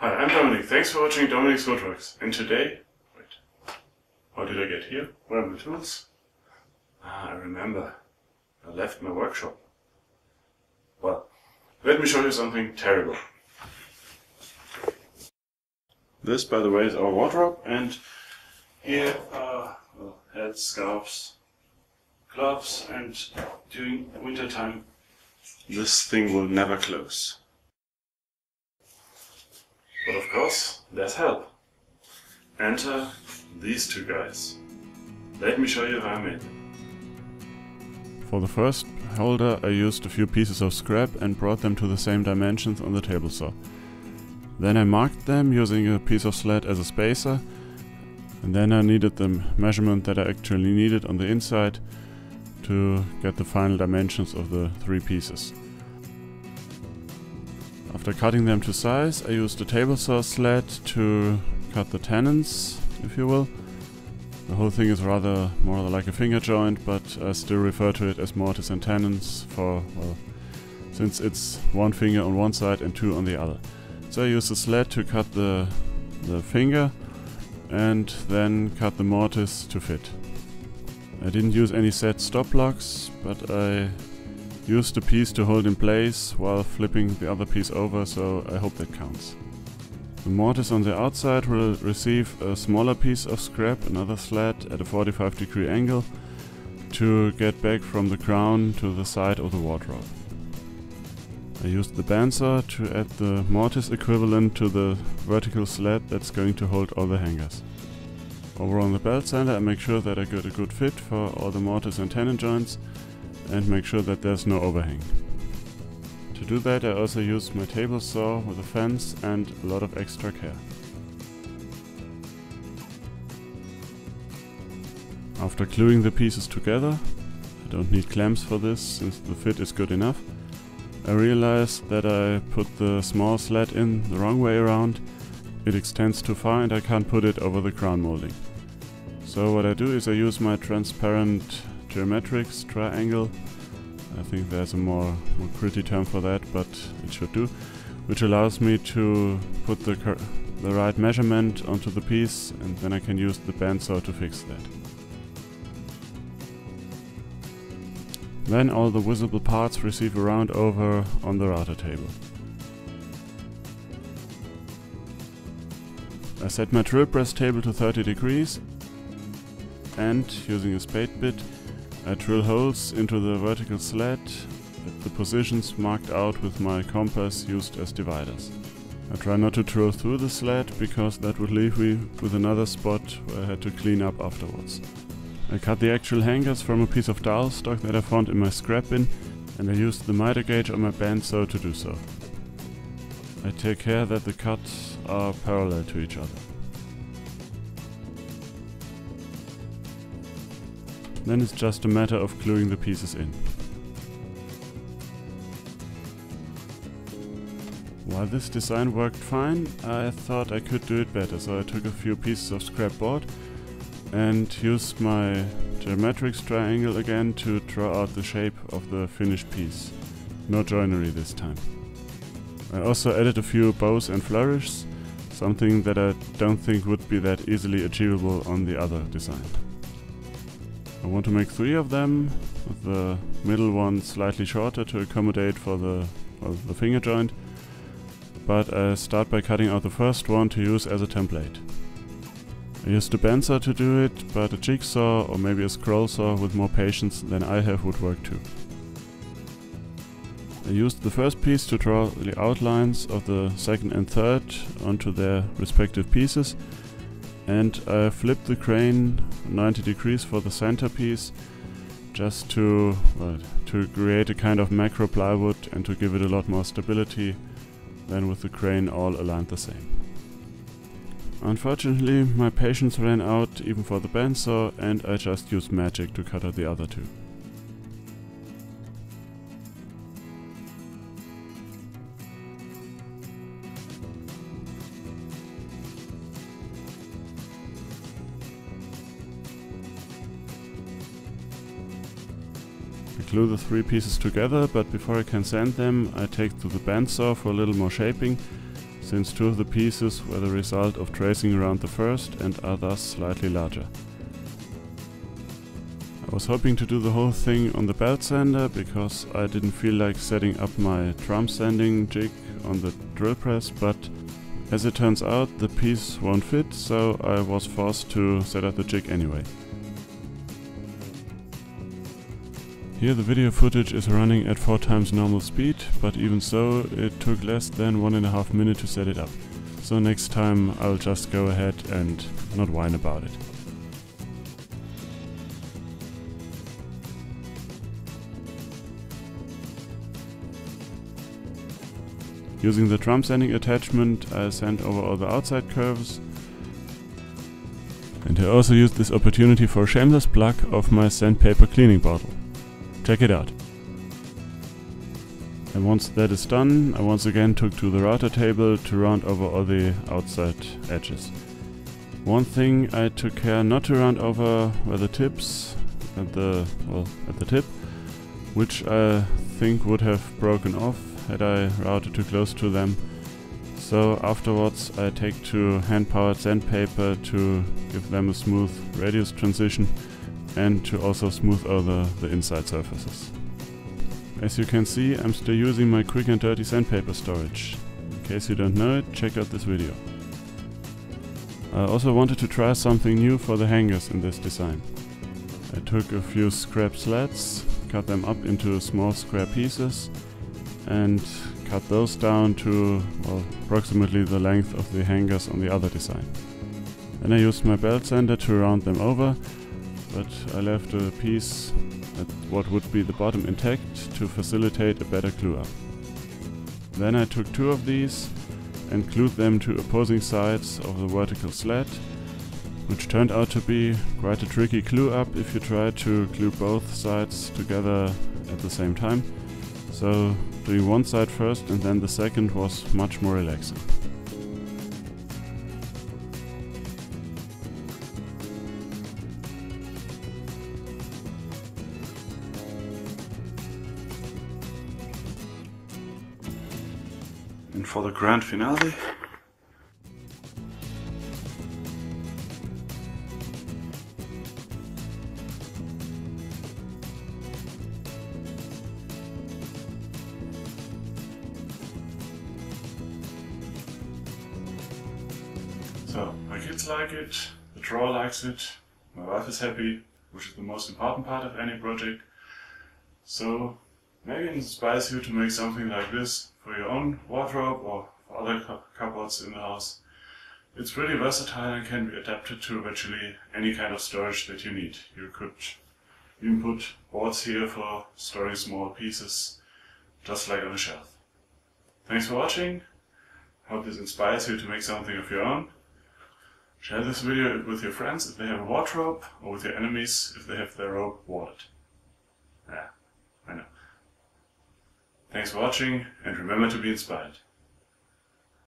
Hi, I'm Dominic. Thanks for watching Dominic's Woodworks. And today, how did I get here? Where are my tools? I remember. I left my workshop. Well, let me show you something terrible. This, by the way, is our wardrobe, and here are hats, scarves, gloves, and during winter time this thing will never close. But of course, there's help. Enter these two guys. Let me show you how I made them. For the first holder I used a few pieces of scrap and brought them to the same dimensions on the table saw. Then I marked them using a piece of slat as a spacer, and then I needed the measurement that I actually needed on the inside to get the final dimensions of the three pieces. After cutting them to size, I used a table saw slat to cut the tenons, if you will. The whole thing is rather more like a finger joint, but I still refer to it as mortise and tenons since it's one finger on one side and two on the other. So I used a slat to cut the finger and then cut the mortise to fit. I didn't use any set stop blocks, but I used a piece to hold in place while flipping the other piece over, so I hope that counts. The mortise on the outside will receive a smaller piece of scrap, another slat at a 45-degree angle, to get back from the crown to the side of the wardrobe. I used the bandsaw to add the mortise equivalent to the vertical slat that's going to hold all the hangers. Over on the belt sander I make sure that I get a good fit for all the mortise and tenon joints and make sure that there's no overhang. To do that I also used my table saw with a fence and a lot of extra care. After gluing the pieces together, I don't need clamps for this since the fit is good enough, I realized that I put the small slat in the wrong way around. It extends too far and I can't put it over the crown molding. So what I do is I use my transparent geometrics triangle. I think there's a more pretty term for that, but it should do, which allows me to put the right measurement onto the piece, and then I can use the bandsaw to fix that. Then all the visible parts receive a round over on the router table. I set my drill press table to 30 degrees and, using a spade bit, I drill holes into the vertical slat at the positions marked out with my compass used as dividers. I try not to drill through the slat because that would leave me with another spot where I had to clean up afterwards. I cut the actual hangers from a piece of dowel stock that I found in my scrap bin, and I used the miter gauge on my bandsaw to do so. I take care that the cuts are parallel to each other. Then it's just a matter of gluing the pieces in. While this design worked fine, I thought I could do it better, so I took a few pieces of scrap board and used my geometrics triangle again to draw out the shape of the finished piece. No joinery this time. I also added a few bows and flourishes, something that I don't think would be that easily achievable on the other design. I want to make 3 of them, with the middle one slightly shorter to accommodate for the finger joint, but I start by cutting out the first one to use as a template. I used a bandsaw to do it, but a jigsaw or maybe a scroll saw with more patience than I have would work too. I used the first piece to draw the outlines of the second and third onto their respective pieces, and I flipped the crane 90 degrees for the center piece just to create a kind of macro plywood and to give it a lot more stability than with the crane all aligned the same. Unfortunately, my patience ran out even for the bandsaw, and I just used magic to cut out the other 2. I glue the 3 pieces together, but before I can sand them, I take to the bandsaw for a little more shaping, since two of the pieces were the result of tracing around the first and are thus slightly larger. I was hoping to do the whole thing on the belt sander because I didn't feel like setting up my drum sanding jig on the drill press, but as it turns out the piece won't fit, so I was forced to set up the jig anyway. Here the video footage is running at 4 times normal speed, but even so it took less than 1.5 minutes to set it up. So next time I'll just go ahead and not whine about it. Using the drum sanding attachment I sand over all the outside curves, and I also used this opportunity for a shameless plug of my sandpaper cleaning bottle. Check it out. And once that is done, I once again took to the router table to round over all the outside edges. One thing I took care not to round over were the tips at the tip, which I think would have broken off had I routed too close to them. So afterwards I take to hand-powered sandpaper to give them a smooth radius transition and to also smooth over the inside surfaces. As you can see, I'm still using my quick and dirty sandpaper storage. In case you don't know it, check out this video. I also wanted to try something new for the hangers in this design. I took a few scrap slats, cut them up into small square pieces, and cut those down to, well, approximately the length of the hangers on the other design. Then I used my belt sander to round them over, but I left a piece at what would be the bottom intact to facilitate a better glue up. Then I took 2 of these and glued them to opposing sides of the vertical slat, which turned out to be quite a tricky glue up if you try to glue both sides together at the same time. So doing one side first and then the second was much more relaxing. And for the grand finale, so my kids like it, the drawer likes it, my wife is happy, which is the most important part of any project. So maybe it inspires you to make something like this for your own wardrobe or for other cupboards in the house. It's really versatile and can be adapted to virtually any kind of storage that you need. You could even put boards here for storing small pieces, just like on a shelf. Thanks for watching. Hope this inspires you to make something of your own. Share this video with your friends if they have a wardrobe, or with your enemies if they have their robe warded. Yeah, I know. Thanks for watching, and remember to be inspired.